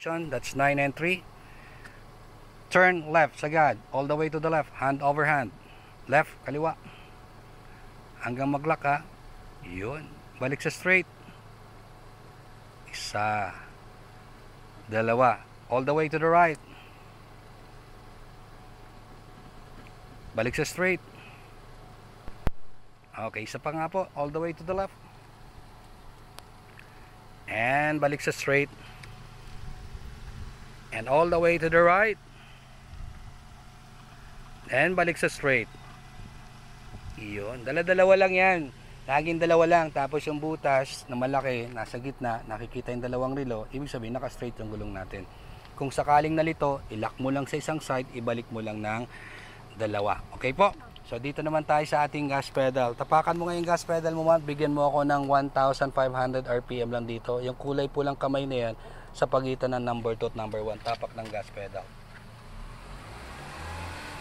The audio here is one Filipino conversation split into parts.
That's 9 and 3. Turn left sagad, all the way to the left, hand over hand. Left, kaliwa. Hanggang mag-lock ha. Yun. Balik sa straight. Isa. Dalawa. All the way to the right. Balik sa straight. Okay, isa pa nga po. All the way to the left. And balik sa straight. And all the way to the right. And balik sa straight. Iyon. Dala-dalawa lang yan. Laging dalawa lang. Tapos yung butas na malaki, nasa gitna, nakikita yung dalawang relo. Ibig sabihin, naka-straight yung gulong natin. Kung sakaling nalito, ilock mo lang sa isang side, ibalik mo lang ng dalawa. Okay po? So dito naman tayo sa ating gas pedal. Tapakan mo ngayon gas pedal mo, bigyan mo ako ng 1,500 RPM lang dito. Yung kulay pulang kamay na yan, sa pagitan ng number 2 at number 1, tapak ng gas pedal.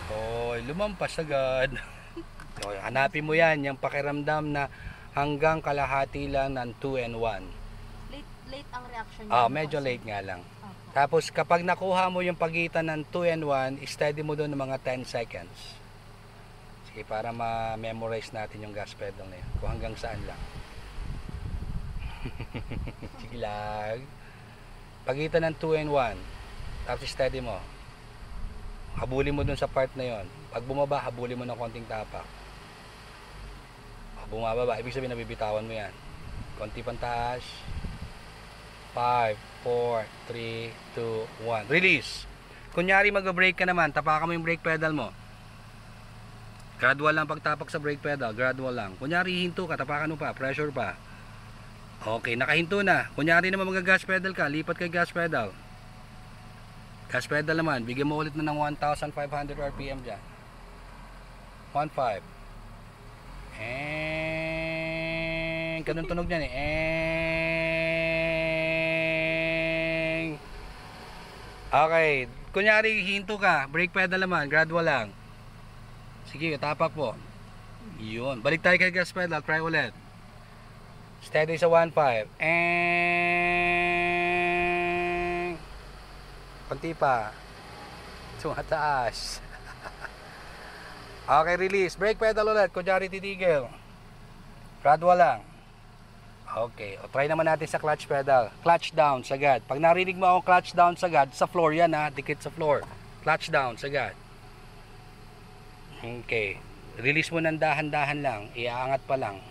Oy, lumampas agad. So, hanapin mo yan, yung pakiramdam na hanggang kalahati lang ng 2 and 1. Late ang reaction niya. Medyo late nga lang. Okay. Tapos kapag nakuha mo yung pagitan ng 2 and 1, steady mo doon ng mga 10 seconds. Sige, para ma-memorize natin yung gas pedal na yun. Kung hanggang saan lang. Sige lang. Pagitan ng 2 and 1, tapos steady mo. Habulin mo dun sa part na yon. Pag bumaba, habulin mo ng konting tapak. Bumababa, ibig sabihin nabibitawan mo yan. Konti pantaas. 5, 4, 3, 2, 1. Release. Kunyari mag-brake ka naman, tapakan mo yung brake pedal mo. Gradual lang pagtapak sa brake pedal, gradual lang. Kunyari hinto ka, tapakan mo pa, pressure pa. Okay, nakahinto na. Kunyari naman mag-gas pedal ka, lipat kay gas pedal. Gas pedal naman, bigyan mo ulit na ng 1,500 RPM dyan. 1,500. Ganun tunog niyan eh. Okay, kunyari hinto ka, brake pedal naman, gradual lang. Sige, tapak po. Yun, balik tayo kay gas pedal, try ulit. Steady sa 1.5. Konti pa. Tumataas. Okay, release. Brake pedal ulit. Kunyari titigil. Gradual lang. Okay. O, try naman natin sa clutch pedal. Clutch down, sagad. Pag narinig mo akong clutch down, sagad, sa floor yan ha. Dikit sa floor. Clutch down, sagad. Okay. Release mo ng dahan-dahan lang. Iaangat pa lang.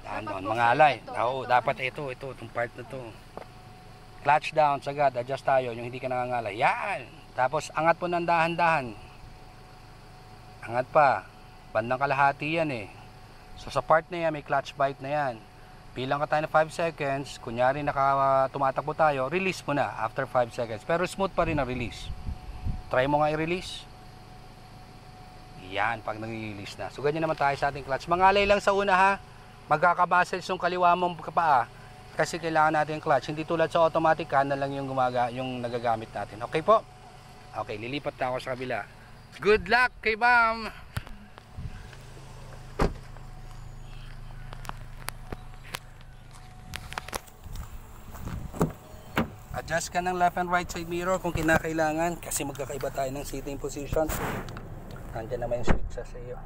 Down, mga alay. Oo, dapat ito, itong part na to. Clutch down, sagad, adjust tayo, yung hindi ka nangangalay. Yan! Tapos, angat po ng dahan-dahan. Angat pa. Bandang kalahati yan eh. So, sa part na yan, may clutch bite na yan. Bilang ka tayo na 5 seconds, kunyari tumatakbo tayo, release mo na after 5 seconds. Pero smooth pa rin ang release. Try mo nga i-release. Yan, pag nag-release na. So, ganyan naman tayo sa ating clutch. Mangalay lang sa una ha. Magkakabasel yung kaliwa mong paa kasi kailangan natin yung clutch. Hindi tulad sa automatic ka na lang yung nagagamit natin. Okay po? Okay, lilipat na ako sa kabila. Good luck kay ma'am! Adjust ka ng left and right side mirror kung kinakailangan kasi magkakaiba tayo ng seating position. Nandiyan naman yung switch sa iyo.